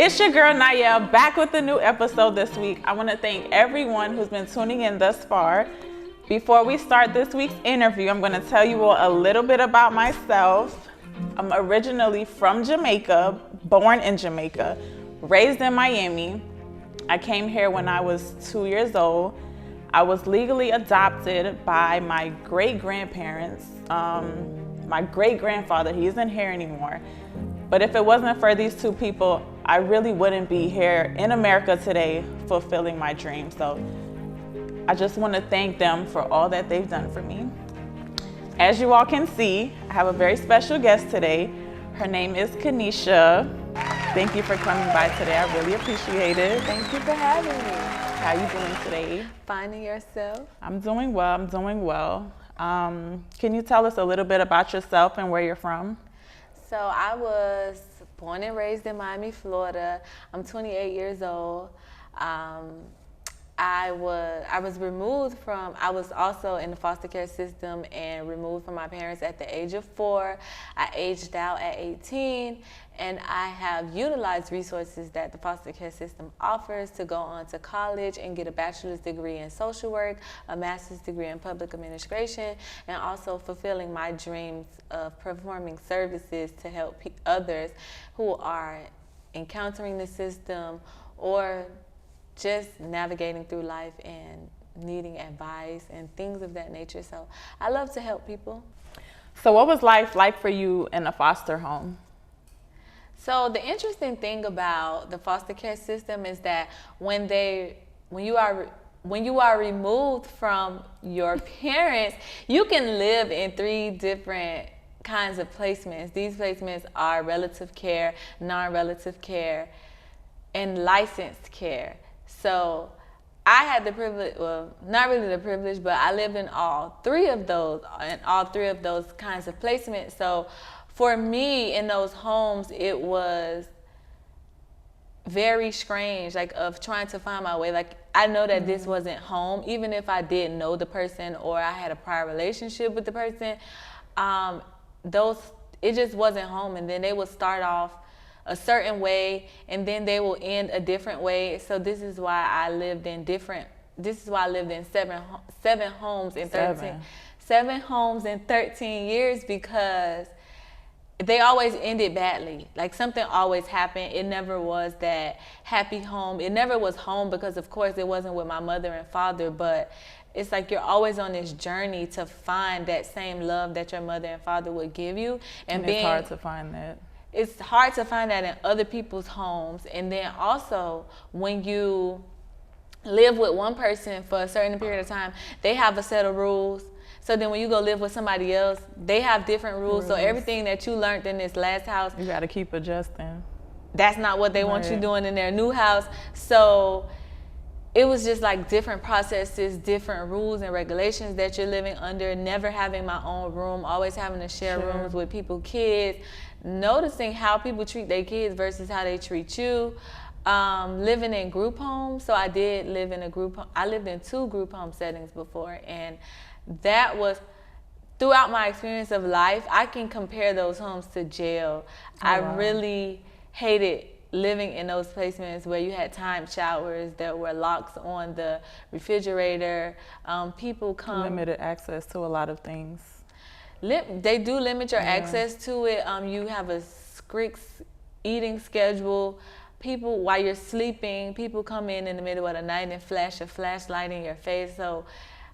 It's your girl Naél, back with a new episode this week. I want to thank everyone who's been tuning in thus far. Before we start this week's interview, I'm going to tell you all a little bit about myself. I'm originally from Jamaica, born in Jamaica, raised in Miami. I came here when I was 2 years old. I was legally adopted by my great-grandparents. My great-grandfather, he isn't here anymore. But if it wasn't for these two people, I really wouldn't be here in America today fulfilling my dream. So I just want to thank them for all that they've done for me. As you all can see, I have a very special guest today. Her name is Kenisha. Thank you for coming by today. I really appreciate it. Thank you for having me. How are you doing today? Finding yourself? I'm doing well. Can you tell us a little bit about yourself and where you're from? So I was born and raised in Miami, Florida. I'm 28 years old. I was removed from, I was also in the foster care system and removed from my parents at the age of 4. I aged out at 18, and I have utilized resources that the foster care system offers to go on to college and get a bachelor's degree in social work, a master's degree in public administration, and also fulfilling my dreams of performing services to help others who are encountering the system or just navigating through life and needing advice and things of that nature. So I love to help people. So what was life like for you in a foster home? So the interesting thing about the foster care system is that when you are removed from your parents, you can live in 3 different kinds of placements. These placements are relative care, non-relative care, and licensed care. So I had the privilege, well, not really the privilege, but I lived in all 3 of those kinds of placements. So for me in those homes, it was very strange, like of trying to find my way. Like I know that this wasn't home, even if I didn't know the person or I had a prior relationship with the person. It just wasn't home, and then they would start off a certain way and then they will end a different way. So this is why I lived in 7 homes in 7 homes in 13 years, because they always ended badly. Like something always happened. It never was that happy home. It never was home because of course it wasn't with my mother and father, but it's like you're always on this journey to find that same love that your mother and father would give you. And it's hard to find that. It's hard to find that in other people's homes. And then also when you live with one person for a certain period of time, they have a set of rules. So then when you go live with somebody else, they have different rules. So everything that you learned in this last house, you got to keep adjusting. That's not what they want you doing in their new house. So it was just like different processes, different rules and regulations that you're living under, never having my own room, always having to share rooms with people's kids, noticing how people treat their kids versus how they treat you, living in group homes. So I did live in I lived in 2 group home settings before, and that was, throughout my experience of life, I can compare those homes to jail. I really hated living in those placements where you had timed showers, there were locks on the refrigerator, people come. Limited access to a lot of things. They do limit your access to it. You have a strict eating schedule. People, while you're sleeping, people come in the middle of the night and flash a flashlight in your face. So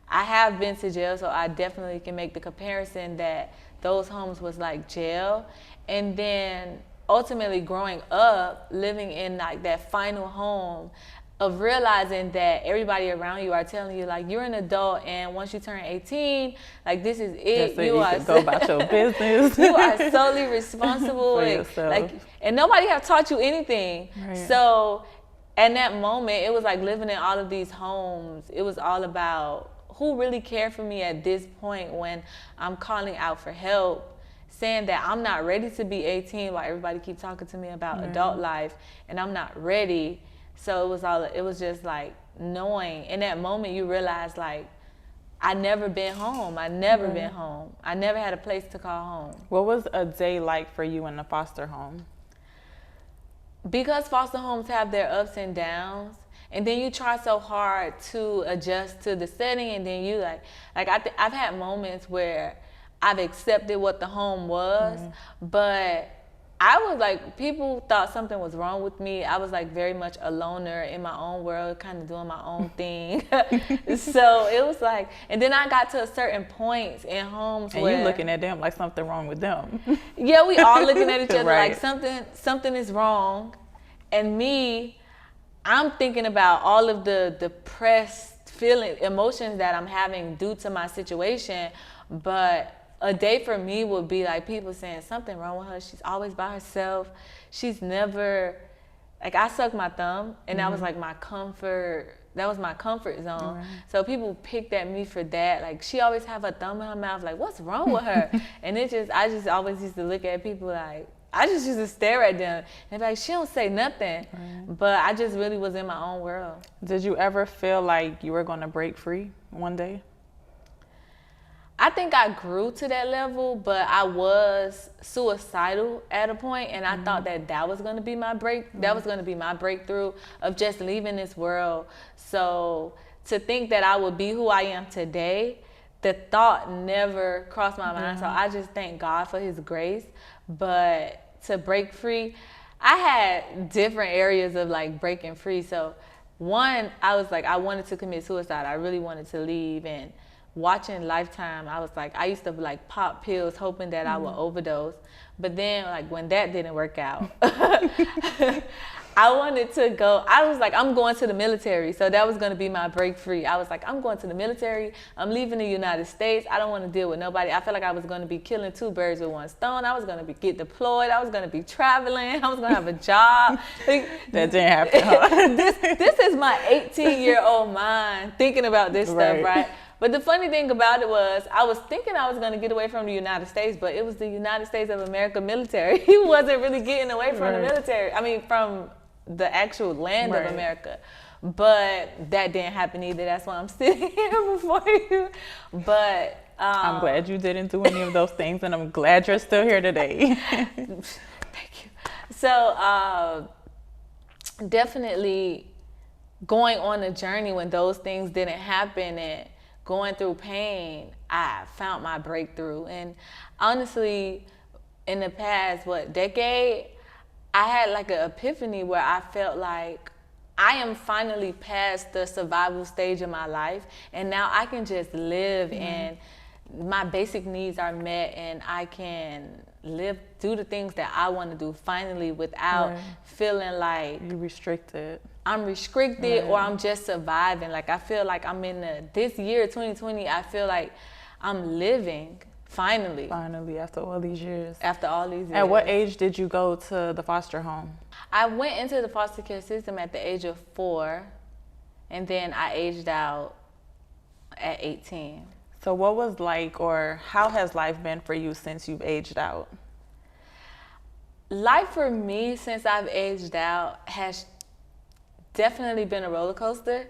I have been to jail, so I definitely can make the comparison that those homes was like jail. And then ultimately growing up, living in like that final home of realizing that everybody around you are telling you like you're an adult, and once you turn 18, like this is it. You can go about your business. You are solely responsible for yourself. And nobody have taught you anything. Right. So in that moment, it was like living in all of these homes. It was all about who really cared for me at this point when I'm calling out for help, saying that I'm not ready to be 18 while everybody keep talking to me about adult life, and I'm not ready. So it was just like knowing in that moment you realize like I never been home. I never been home. I never had a place to call home. What was a day like for you in the foster home? because foster homes have their ups and downs, and then you try so hard to adjust to the setting, and then you I've had moments where I've accepted what the home was, but I was like, people thought something was wrong with me. I was like very much a loner in my own world, kind of doing my own thing. So it was like, and then I got to a certain point in homes and where you looking at them like something wrong with them. Yeah, we all looking at each other Right. like something is wrong. And me, I'm thinking about all of the depressed emotions that I'm having due to my situation. But a day for me would be like people saying something wrong with her. She's always by herself. She's never, like, I sucked my thumb, and that was like my comfort. That was my comfort zone. Right. So people picked at me for that. Like, she always have her thumb in her mouth. Like, what's wrong with her? And I just always used to look at people like, I just used to stare at them and be like, she don't say nothing. Right. But I just really was in my own world. Did you ever feel like you were going to break free one day? I think I grew to that level, but I was suicidal at a point, and I thought that was going to be my that was going to be my breakthrough of just leaving this world. So to think that I would be who I am today, the thought never crossed my mind. So I just thank God for his grace. But to break free, I had different areas of like breaking free. So one, I was like, I wanted to commit suicide. I really wanted to leave. And watching Lifetime, I was like, I used to like pop pills hoping that I would overdose. But then like when that didn't work out, I wanted to go, I was like, I'm going to the military. So that was going to be my break free. I was like, I'm going to the military. I'm leaving the United States. I don't want to deal with nobody. I felt like I was going to be killing two birds with one stone. I was going to get deployed. I was going to be traveling. I was going to have a job. Like, that didn't happen, huh? this is my 18-year-old mind thinking about this stuff, right? But the funny thing about it was, I was thinking I was going to get away from the United States, but it was the United States of America military. He wasn't really getting away from the military. I mean, from the actual land of America. But that didn't happen either. That's why I'm sitting here before you. But I'm glad you didn't do any of those things, and I'm glad you're still here today. Thank you. So definitely going on a journey when those things didn't happen and going through pain, I found my breakthrough. And honestly, in the past, decade, I had like an epiphany where I felt like I am finally past the survival stage of my life, and now I can just live and my basic needs are met, and I can do the things that I want to do finally without feeling like You're restricted. I'm restricted or I'm just surviving. Like, I feel like I'm in this year, 2020, I feel like I'm living finally. Finally, after all these years. After all these years. At what age did you go to the foster home? I went into the foster care system at the age of 4, and then I aged out at 18. So what was like, or how has life been for you since you've aged out? Life for me since I've aged out has definitely been a roller coaster.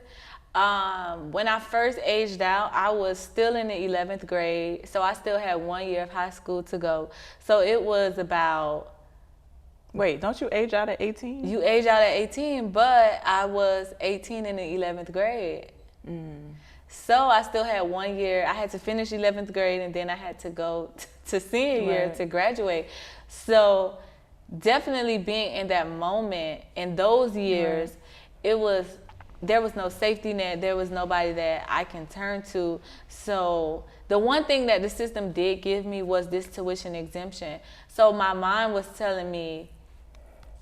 When I first aged out, I was still in the 11th grade, so I still had 1 year of high school to go. So it was about... Wait, don't you age out at 18? You age out at 18, but I was 18 in the 11th grade. So I still had 1 year. I had to finish 11th grade, and then I had to go to senior year to graduate. So definitely being in that moment, in those years, there was no safety net. There was nobody that I can turn to. So the one thing that the system did give me was this tuition exemption. So my mind was telling me,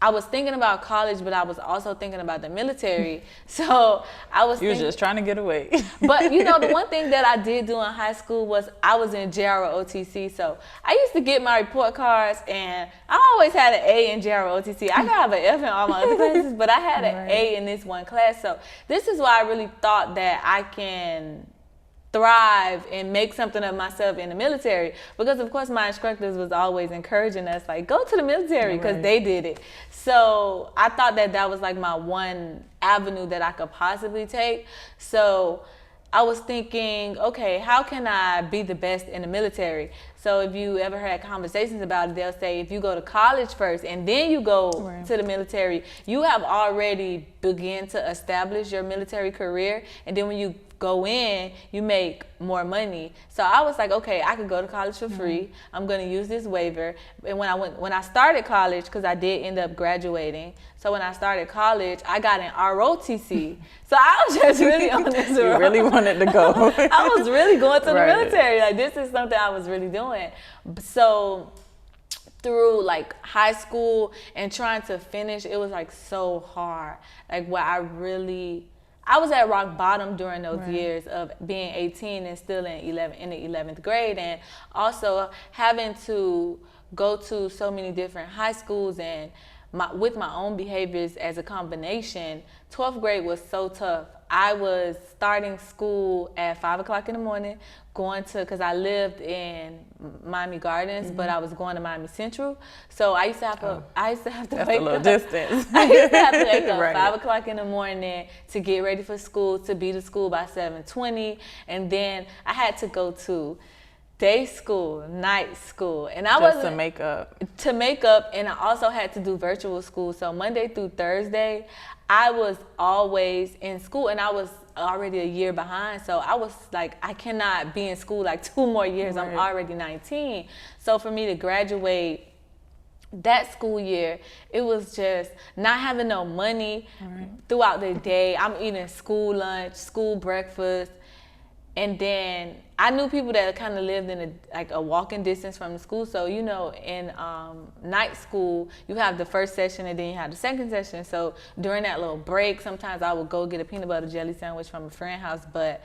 I was thinking about college, but I was also thinking about the military. So I was just trying to get away. But you know, the one thing that I did do in high school was I was in JROTC. So I used to get my report cards, and I always had an A in JROTC. I could have an F in all my other classes, but I had an A in this one class. So this is why I really thought that I can thrive and make something of myself in the military, because of course my instructors was always encouraging us like, go to the military, because they did it. So I thought that was like my one avenue that I could possibly take. So I was thinking, okay, how can I be the best in the military? So if you ever had conversations about it, they'll say if you go to college first and then you go to the military, you have already begun to establish your military career. And then when you go in, you make more money. So I was like, okay, I could go to college for free. I'm going to use this waiver. And when I started college, because I did end up graduating, so when I started college, I got an ROTC. So I was just really on this road. You really wanted to go. I was really going to the military. Like, this is something I was really doing. So through like high school and trying to finish, it was like so hard. Like, where I was at rock bottom during those years of being 18 and still in the 11th grade, and also having to go to so many different high schools and with my own behaviors as a combination. 12th grade was so tough. I was starting school at 5 o'clock in the morning, because I lived in Miami Gardens, but I was going to Miami Central. So I used to have to wake up. That's a little distance. I used to have to wake up 5 o'clock in the morning to get ready for school, to be to school by 7:20. And then I had to go to day school, night school, and I wasn't to make up, and I also had to do virtual school. So Monday through Thursday, I was always in school, and I was already a year behind. So I was like, I cannot be in school like 2 more years. I'm already 19. So for me to graduate that school year, it was just not having no money throughout the day. I'm eating school lunch, school breakfast. And then I knew people that kind of lived in a walking distance from the school. So, you know, in night school, you have the first session and then you have the second session. So during that little break, sometimes I would go get a peanut butter jelly sandwich from a friend's house. But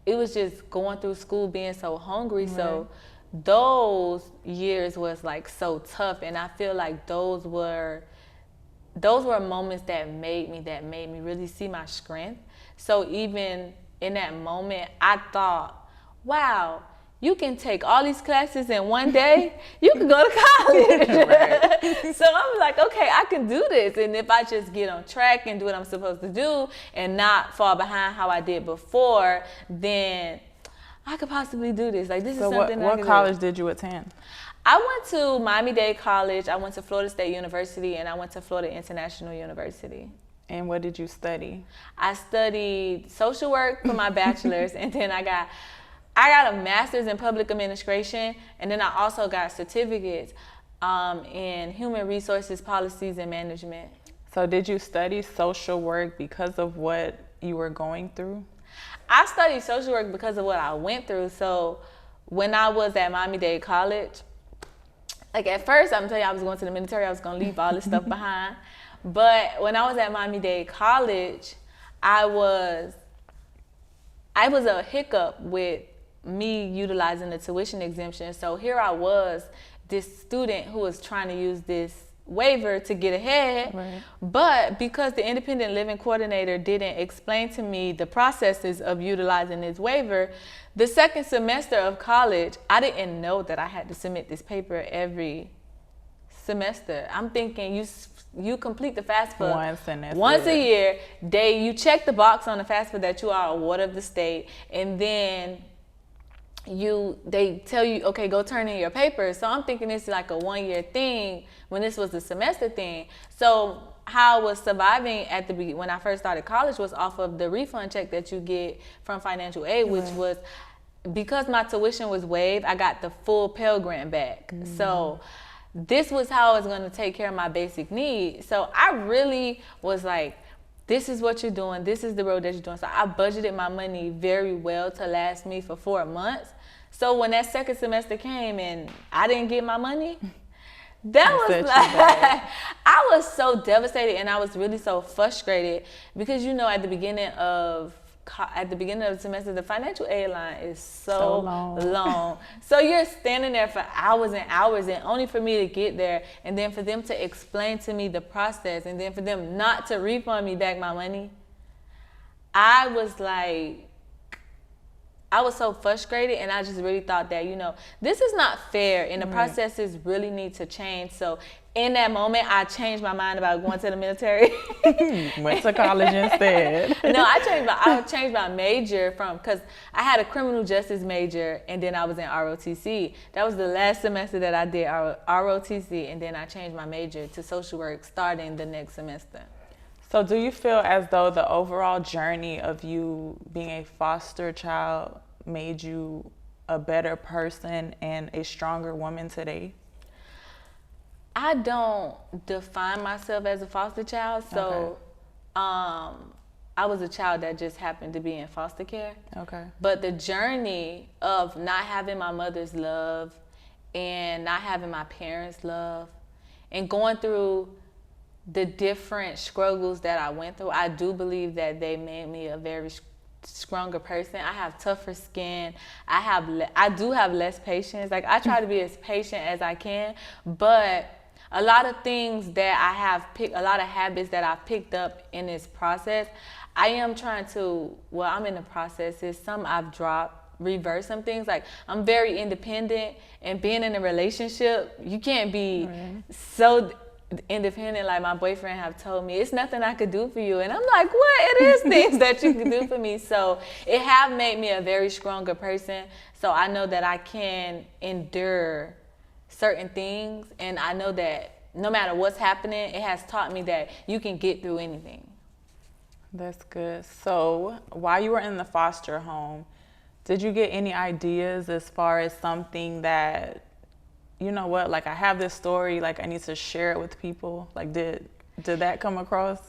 it was just going through school being so hungry. So those years was like so tough. And I feel like those were moments that made me really see my strength. So even in that moment, I thought, wow, you can take all these classes in one day. You can go to college. So I was like, okay, I can do this. And if I just get on track and do what I'm supposed to do and not fall behind how I did before, then I could possibly do this. Like, this is something what college did you attend? I went to Miami-Dade College. I went to Florida State University, and I went to Florida International University. And what did you study? I studied social work for my bachelor's, and then I got a master's in public administration, and then I also got certificates in human resources, policies, and management. So did you study social work because of what you were going through? I studied social work because of what I went through. So when I was at Miami-Dade College, like at first, I'm telling you, I was going to the military. I was going to leave all this stuff behind. But when I was at Miami-Dade College, I was a hiccup with me utilizing the tuition exemption. So here I was, this student who was trying to use this waiver to get ahead. But because the independent living coordinator didn't explain to me the processes of utilizing this waiver, the second semester of college, I didn't know that I had to submit this paper every semester. I'm thinking you complete the FAFSA once a year. You check the box on the FAFSA that you are a ward of the state, and then they tell you, okay, go turn in your papers. So I'm thinking it's like a 1-year thing when this was a semester thing. So how I was surviving when I first started college was off of the refund check that you get from financial aid, which was, because my tuition was waived, I got the full Pell Grant back. So this was how I was going to take care of my basic needs. So I really was like, this is what you're doing. This is the road that you're doing. So I budgeted my money very well to last me for 4 months. So when that second semester came and I didn't get my money, that was like, I was so devastated, and I was really so frustrated because, you know, at the beginning of the semester, the financial aid line is so long. So you're standing there for hours and hours, and only for me to get there, and then for them to explain to me the process, and then for them not to refund me back my money. I was like, I was so frustrated, and I just really thought that, this is not fair, and the processes really need to change. So in that moment, I changed my mind about going to the military. Went to college instead. No, I changed my major because I had a criminal justice major, and then I was in ROTC. That was the last semester that I did ROTC, and then I changed my major to social work starting the next semester. So do you feel as though the overall journey of you being a foster child made you a better person and a stronger woman today? I don't define myself as a foster child, so I was a child that just happened to be in foster care. Okay. But the journey of not having my mother's love and not having my parents' love and going through the different struggles that I went through, I do believe that they made me a very stronger person. I have tougher skin. I do have less patience. Like, I try to be as patient as I can, but a lot of things that I have picked, a lot of habits that I've picked up in this process, I am trying to, I'm in the process, some I've dropped, reverse some things. Like, I'm very independent, and being in a relationship, you can't be so independent. Like, my boyfriend have told me, it's nothing I could do for you, and I'm like, what? It is things that you can do for me. So it have made me a very stronger person. So I know that I can endure certain things, and I know that no matter what's happening, it has taught me that you can get through anything. That's good. So while you were in the foster home, did you get any ideas as far as something that, like, I have this story, like, I need to share it with people? Like, did that come across?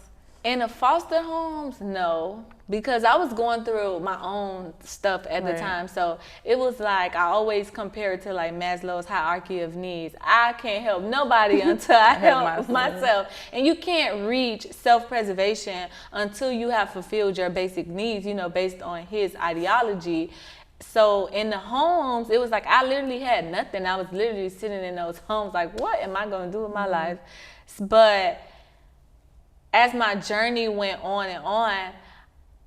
In the foster homes, no, because I was going through my own stuff at the time. So it was like, I always compare it to like Maslow's hierarchy of needs. I can't help nobody until I help myself. And you can't reach self-preservation until you have fulfilled your basic needs, based on his ideology. So in the homes, it was like, I literally had nothing. I was literally sitting in those homes like, what am I going to do with my life? But as my journey went on and on,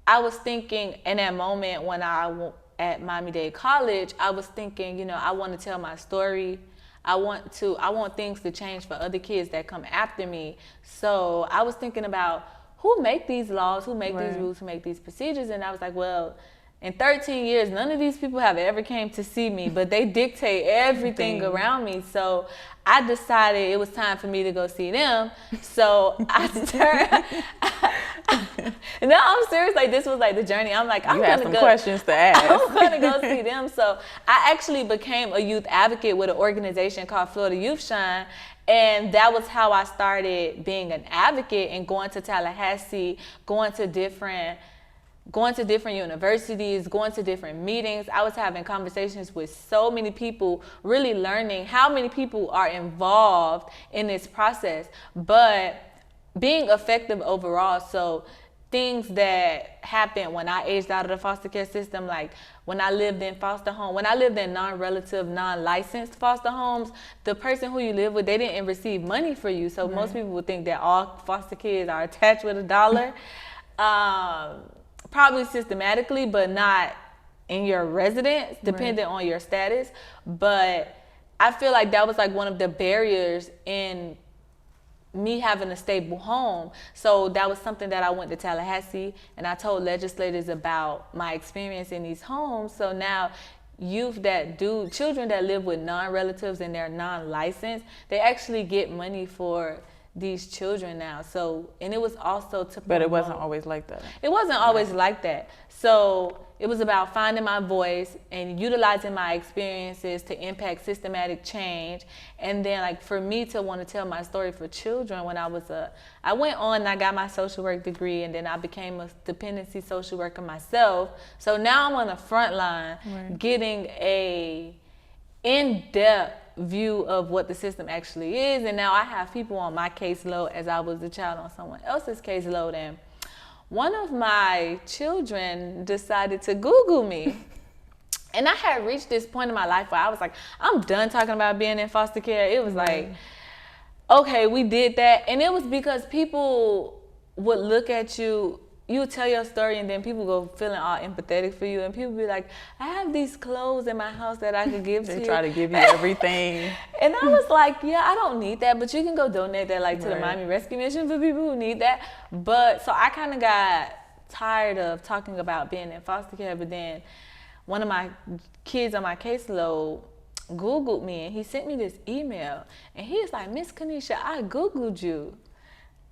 I was thinking in that moment when I at Miami-Dade College, I was thinking, I want to tell my story. I want things to change for other kids that come after me. So I was thinking about who make these laws, who make these rules, who make these procedures. And I was like, well, in 13 years, none of these people have ever came to see me, but they dictate everything around me. So I decided it was time for me to go see them. So I no, I'm serious. Like, this was like the journey. I'm like, I'm gonna go. Questions to ask. I'm gonna go see them. So I actually became a youth advocate with an organization called Florida Youth Shine. And that was how I started being an advocate and going to Tallahassee, going to different universities, going to different meetings. I was having conversations with so many people, really learning how many people are involved in this process, but being effective overall. So things that happened when I aged out of the foster care system, like when I lived in foster home, when I lived in non-relative, non-licensed foster homes, the person who you live with, they didn't receive money for you. So most people would think that all foster kids are attached with $1. Probably systematically, but not in your residence, depending on your status. But I feel like that was like one of the barriers in me having a stable home. So that was something that I went to Tallahassee and I told legislators about my experience in these homes. So now children that live with non-relatives and they're non-licensed, they actually get money for these children now. So, and it was also to promote. But it wasn't always like that. It wasn't always like that. So it was about finding my voice and utilizing my experiences to impact systematic change. And then, like, for me to want to tell my story for children, when I went on and I got my social work degree, and then I became a dependency social worker myself. So now I'm on the front line getting a in-depth view of what the system actually is. And now I have people on my caseload as I was a child on someone else's caseload. And one of my children decided to Google me. And I had reached this point in my life where I was like, I'm done talking about being in foster care. It was like, okay, we did that. And it was because people would look at you you tell your story and then people go feeling all empathetic for you, and people be like, I have these clothes in my house that I could give to you. They try to give you everything. And I was like, yeah, I don't need that, but you can go donate that like to the Miami Rescue Mission for people who need that. But so I kind of got tired of talking about being in foster care, but then one of my kids on my caseload Googled me, and he sent me this email, and he was like, Miss Kenisha, I Googled you.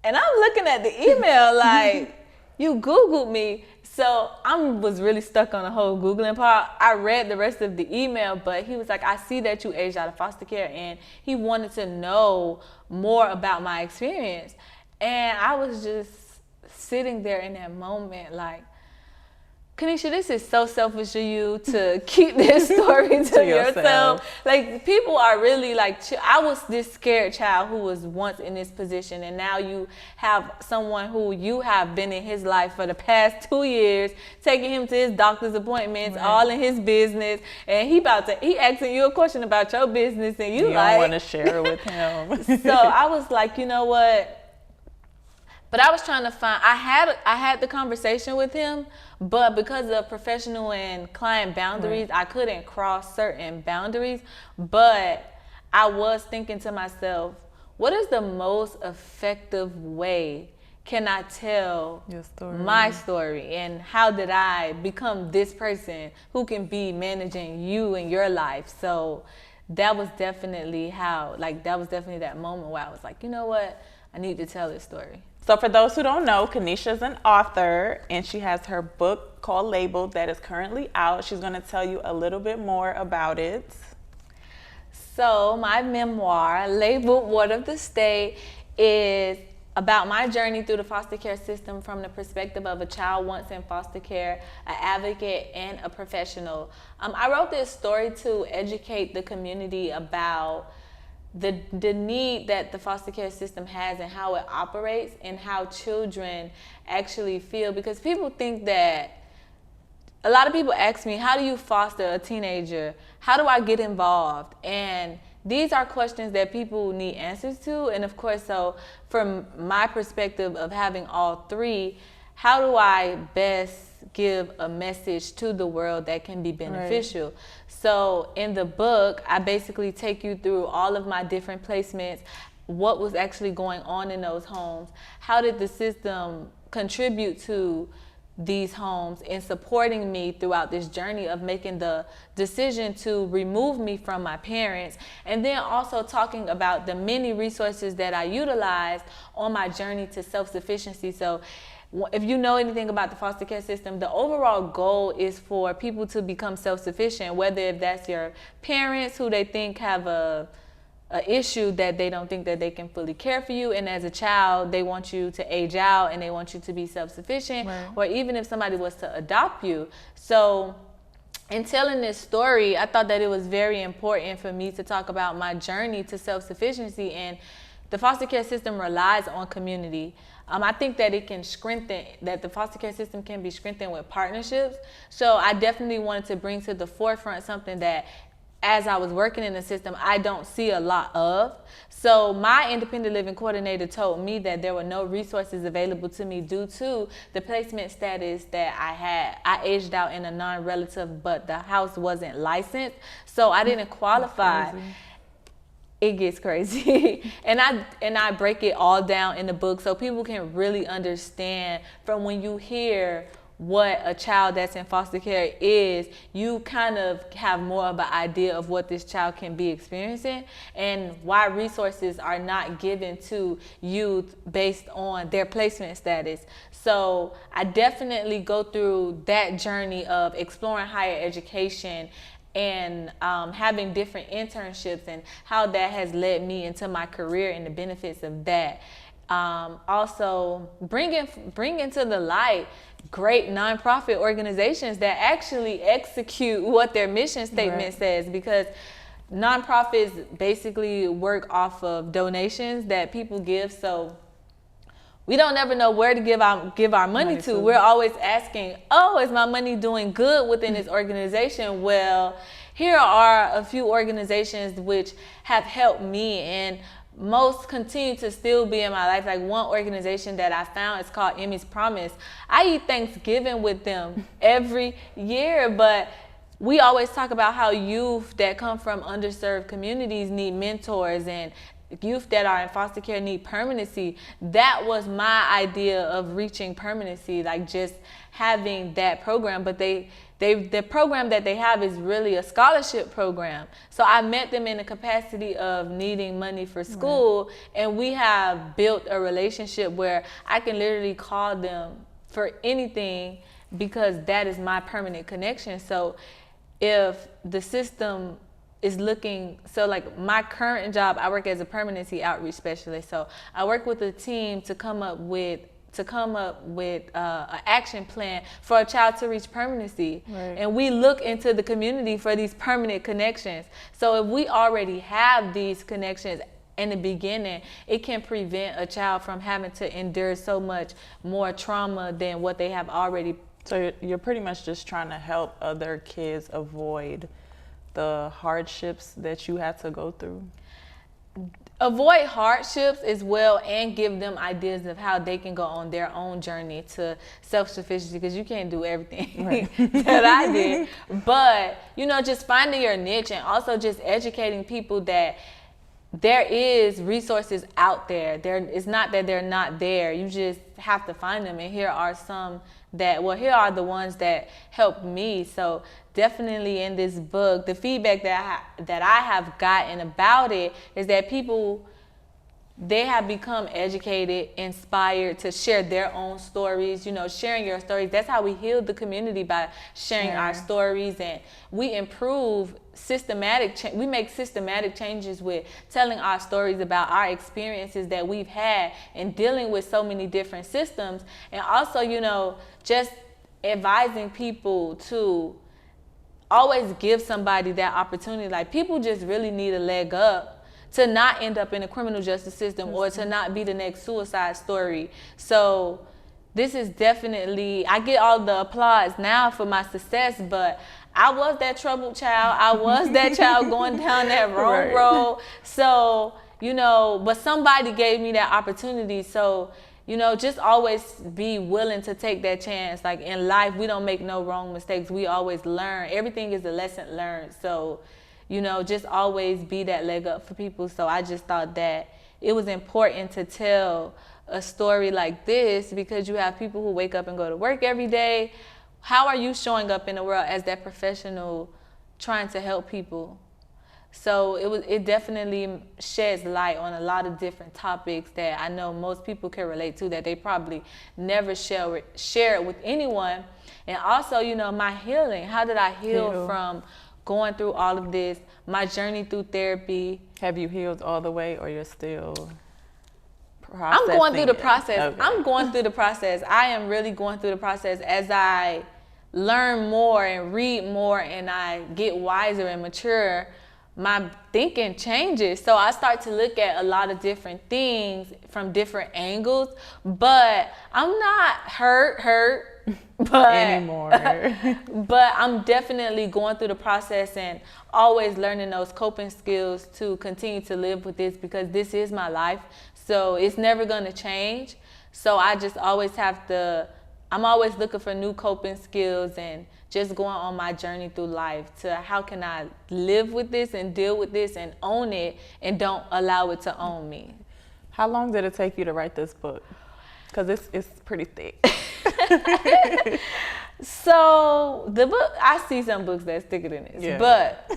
And I'm looking at the email like, you Googled me. So I was really stuck on the whole Googling part. I read the rest of the email, but he was like, I see that you aged out of foster care, and he wanted to know more about my experience. And I was just sitting there in that moment like, Kenisha, this is so selfish of you to keep this story to yourself. Like, people are really like, I was this scared child who was once in this position, and now you have someone who you have been in his life for the past 2 years, taking him to his doctor's appointments, all in his business, and he asking you a question about your business, and you like, don't want to share it with him. So I was like, you know what? But I was trying to find, I had the conversation with him, but because of professional and client boundaries, I couldn't cross certain boundaries. But I was thinking to myself, what is the most effective way can I tell my story? And how did I become this person who can be managing you and your life? So that was definitely that moment where I was like, you know what? I need to tell this story. So for those who don't know, Kenisha is an author, and she has her book called Labeled that is currently out. She's going to tell you a little bit more about it. So my memoir, Labeled Ward of the State, is about my journey through the foster care system from the perspective of a child once in foster care, an advocate, and a professional. I wrote this story to educate the community about the need that the foster care system has and how it operates and how children actually feel. Because people think that, a lot of people ask me, how do you foster a teenager? How do I get involved? And these are questions that people need answers to. And of course, so from my perspective of having all three, how do I best give a message to the world that can be beneficial? Right. So in the book, I basically take you through all of my different placements, what was actually going on in those homes, how did the system contribute to these homes in supporting me throughout this journey of making the decision to remove me from my parents, and then also talking about the many resources that I utilized on my journey to self-sufficiency. So if you know anything about the foster care system, the overall goal is for people to become self-sufficient, whether if that's your parents who they think have a issue that they don't think that they can fully care for you, and as a child they want you to age out and they want you to be self-sufficient, or even if somebody was to adopt you. So in telling this story, I thought that it was very important for me to talk about my journey to self-sufficiency, and the foster care system relies on community. I think that it can that the foster care system can be strengthened with partnerships. So I definitely wanted to bring to the forefront something that, as I was working in the system, I don't see a lot of. So my independent living coordinator told me that there were no resources available to me due to the placement status that I had. I aged out in a non-relative, but the house wasn't licensed, so I didn't qualify. It gets crazy. and I break it all down in the book so people can really understand, from when you hear what a child that's in foster care is, you kind of have more of an idea of what this child can be experiencing and why resources are not given to youth based on their placement status. So I definitely go through that journey of exploring higher education and having different internships and how that has led me into my career and the benefits of that. Also bringing to the light great nonprofit organizations that actually execute what their mission statement says, because nonprofits basically work off of donations that people give. So we don't ever know where to give our money to. We're always asking, oh, is my money doing good within this organization? Well, here are a few organizations which have helped me. And most continue to still be in my life. Like one organization that I found is called Emmy's Promise. I eat Thanksgiving with them every year, but we always talk about how youth that come from underserved communities need mentors, and youth that are in foster care need permanency. That was my idea of reaching permanency, like just having that program. But the program that they have is really a scholarship program. So I met them in the capacity of needing money for school, and we have built a relationship where I can literally call them for anything because that is my permanent connection. So if the system is looking, so like my current job, I work as a permanency outreach specialist. So I work with a team to come up with an action plan for a child to reach permanency. Right. And we look into the community for these permanent connections. So if we already have these connections in the beginning, it can prevent a child from having to endure so much more trauma than what they have already. So you're pretty much just trying to help other kids avoid the hardships that you had to go through? Avoid hardships as well, and give them ideas of how they can go on their own journey to self-sufficiency, because you can't do everything that I did. But, just finding your niche, and also just educating people that there is resources out there. It's not that they're not there. You just have to find them. And here are some here are the ones that helped me. So definitely in this book, the feedback that I have gotten about it is that people, they have become educated, inspired to share their own stories. Sharing your stories, that's how we heal the community, by sharing our stories. And we improve we make systematic changes with telling our stories about our experiences that we've had in dealing with so many different systems. And also, just advising people to always give somebody that opportunity. Like, people just really need a leg up to not end up in the criminal justice system, or to not be the next suicide story. So this is definitely, I get all the applause now for my success, but I was that troubled child. I was that child going down that wrong road. So, but somebody gave me that opportunity. So, just always be willing to take that chance. Like, in life, we don't make no wrong mistakes. We always learn. Everything is a lesson learned. So, just always be that leg up for people. So I just thought that it was important to tell a story like this, because you have people who wake up and go to work every day. How are you showing up in the world as that professional trying to help people? So it definitely sheds light on a lot of different topics that I know most people can relate to, that they probably never share it with anyone. And also, my healing. How did I heal from going through all of this? My journey through therapy. Have you healed all the way, or you're still processing? I'm going through the process. Okay. I'm going through the process. I am really going through the process as I learn more and read more, and I get wiser and mature. My thinking changes. So I start to look at a lot of different things from different angles, but I'm not hurt anymore. But I'm definitely going through the process and always learning those coping skills to continue to live with this, because this is my life. So it's never going to change. So I just always I'm always looking for new coping skills, and just going on my journey through life to how can I live with this and deal with this and own it, and don't allow it to own me. How long did it take you to write this book? Because it's pretty thick. So the book, I see some books that's thicker than this, but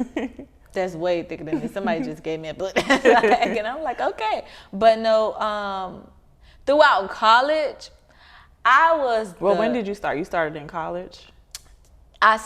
that's way thicker than this. Somebody just gave me a book, and I'm like, okay. But no, throughout college, when did you start? You started in college? I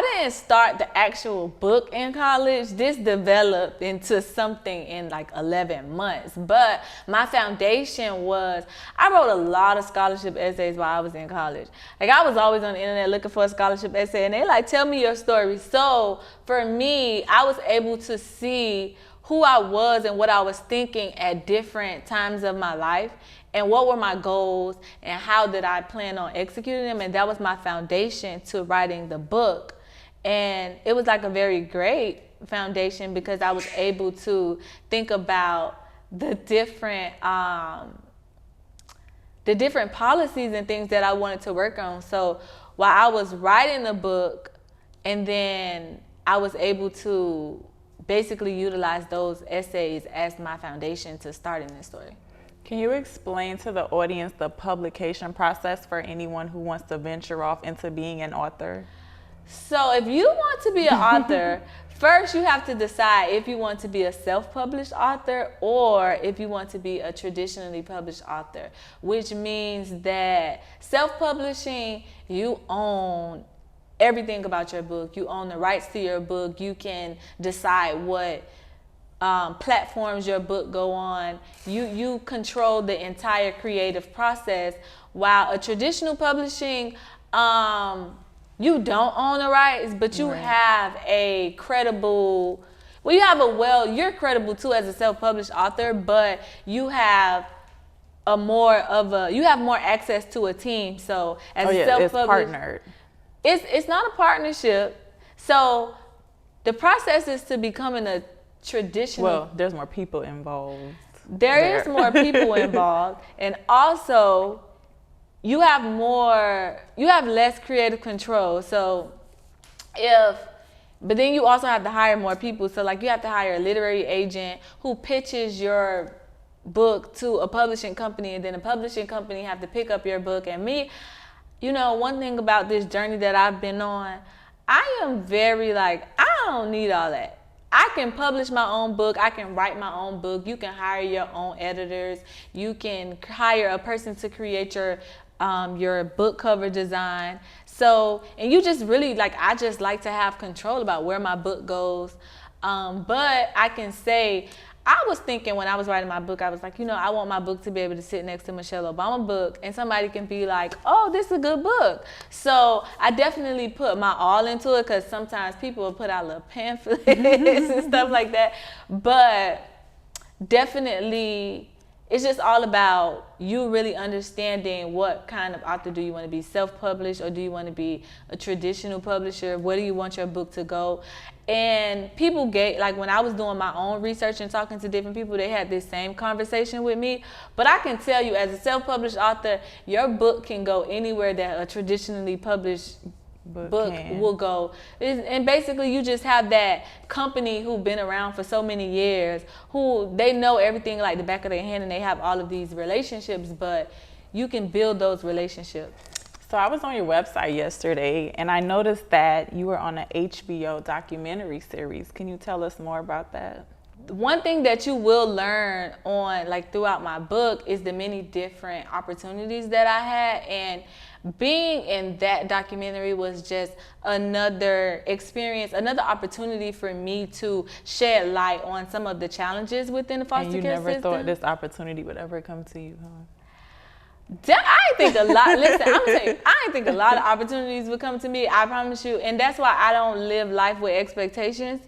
didn't start the actual book in college. This developed into something in like 11 months. But my foundation was, I wrote a lot of scholarship essays while I was in college. Like, I was always on the internet looking for a scholarship essay, and they like, tell me your story. So for me, I was able to see who I was and what I was thinking at different times of my life, and what were my goals, and how did I plan on executing them. And that was my foundation to writing the book. And it was like a very great foundation, because I was able to think about the different policies and things that I wanted to work on. So while I was writing the book, and then I was able to basically utilize those essays as my foundation to starting this story. Can you explain to the audience the publication process for anyone who wants to venture off into being an author? So if you want to be an author, first you have to decide if you want to be a self-published author or if you want to be a traditionally published author, which means that self-publishing, you own everything about your book. You own the rights to your book. You can decide what platforms your book go on. You control the entire creative process. While a traditional publishing, you don't own the rights, but you have a credible, you're credible too as a self-published author, but you have more access to a team. So as a self-published, it's partnered. It's not a partnership. So the process is to becoming a traditional. Well, there's more people involved. There is more people involved, and also you have less creative control. So but then you also have to hire more people. So like you have to hire a literary agent who pitches your book to a publishing company, and then a publishing company have to pick up your book. And me, one thing about this journey that I've been on, I am very I don't need all that. I can publish my own book. I can write my own book. You can hire your own editors. You can hire a person to create your book cover design. So, and you just really I just like to have control about where my book goes. But I can say, I was thinking when I was writing my book, I was like, I want my book to be able to sit next to Michelle Obama book, and somebody can be like, oh, this is a good book. So I definitely put my all into it, because sometimes people will put out little pamphlets and stuff like that. But definitely, it's just all about you really understanding what kind of author do you want to be, self-published, or do you want to be a traditional publisher? Where do you want your book to go? And people when I was doing my own research and talking to different people, they had this same conversation with me. But I can tell you, as a self-published author, your book can go anywhere that a traditionally published book will go. And basically you just have that company who've been around for so many years, who they know everything like the back of their hand, and they have all of these relationships, but you can build those relationships. So I was on your website yesterday, and I noticed that you were on an HBO documentary series. Can you tell us more about that? One thing that you will learn on throughout my book is the many different opportunities that I had, and being in that documentary was just another experience, another opportunity for me to shed light on some of the challenges within the foster care system. And you never thought this opportunity would ever come to you, huh? I think a lot. Listen, I'm gonna tell you, I didn't think a lot of opportunities would come to me. I promise you, and that's why I don't live life with expectations.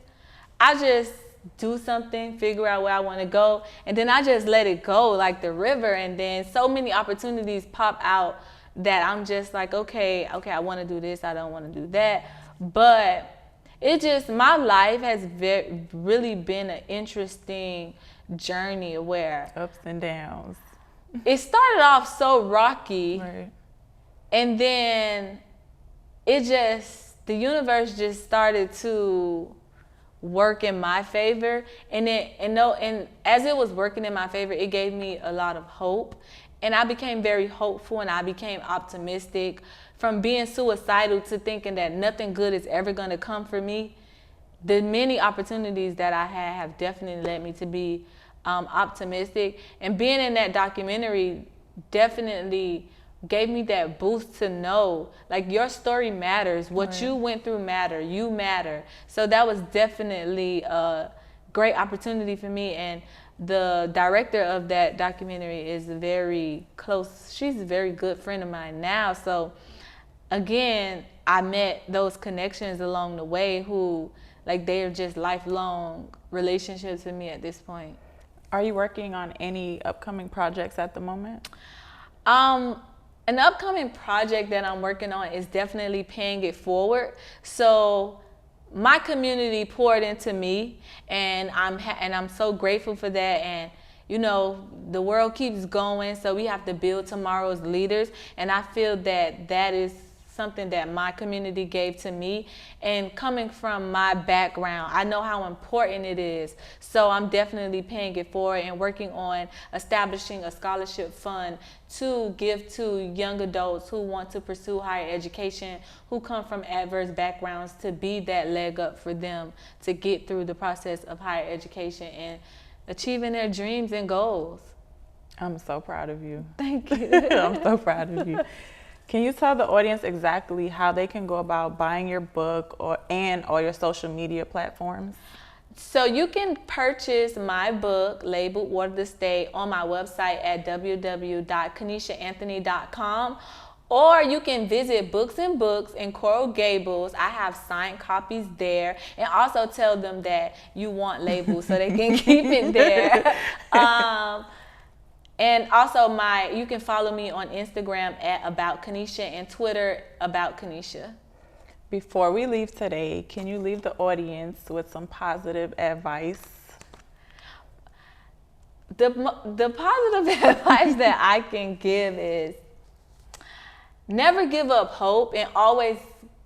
I just do something, figure out where I want to go, and then I just let it go like the river. And then so many opportunities pop out that I'm just like, okay, I want to do this, I don't want to do that. But my life has really been an interesting journey where ups and downs. It started off so rocky, right, and then the universe just started to work in my favor, and as it was working in my favor, it gave me a lot of hope, and I became very hopeful, and I became optimistic. From being suicidal to thinking that nothing good is ever going to come for me, the many opportunities that I had have definitely led me to be optimistic. And being in that documentary definitely gave me that boost to know your story matters. What you went through you matter. So that was definitely a great opportunity for me. And the director of that documentary is very close. She's a very good friend of mine now. So again, I met those connections along the way who they're just lifelong relationships with me at this point. Are you working on any upcoming projects at the moment? An upcoming project that I'm working on is definitely paying it forward. So my community poured into me, and I'm so grateful for that. And you know, the world keeps going, so we have to build tomorrow's leaders. And I feel that that is something that my community gave to me, and coming from my background, I know how important it is. So I'm definitely paying it forward and working on establishing a scholarship fund to give to young adults who want to pursue higher education, who come from adverse backgrounds, to be that leg up for them to get through the process of higher education and achieving their dreams and goals. I'm so proud of you. Thank you. I'm so proud of you. Can you tell the audience exactly how they can go about buying your book or your social media platforms? So you can purchase my book, labeled Water to Stay, on my website at www.kenishaanthony.com. Or you can visit Books and Books in Coral Gables. I have signed copies there, and also tell them that you want labels so they can keep it there. And also you can follow me on Instagram at About Kenisha and Twitter About Kenisha. Before we leave today, can you leave the audience with some positive advice? The positive advice that I can give is never give up hope, and always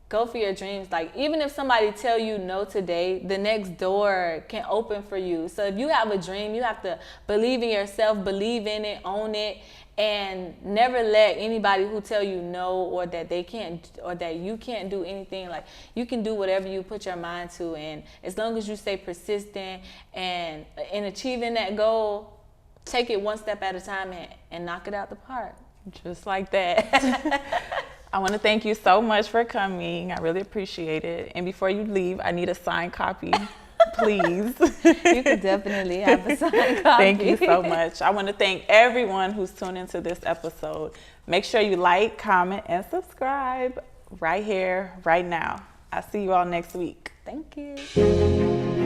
go for your dreams. Like, even if somebody tell you no today, the next door can open for you. So if you have a dream, you have to believe in yourself, believe in it, own it, and never let anybody who tell you no, or that they can't, or that you can't do anything. Like, you can do whatever you put your mind to, and as long as you stay persistent and in achieving that goal, take it one step at a time and knock it out the park. Just like that. I want to thank you so much for coming. I really appreciate it. And before you leave, I need a signed copy, please. You could definitely have a signed copy. Thank you so much. I want to thank everyone who's tuned into this episode. Make sure you like, comment, and subscribe right here, right now. I'll see you all next week. Thank you.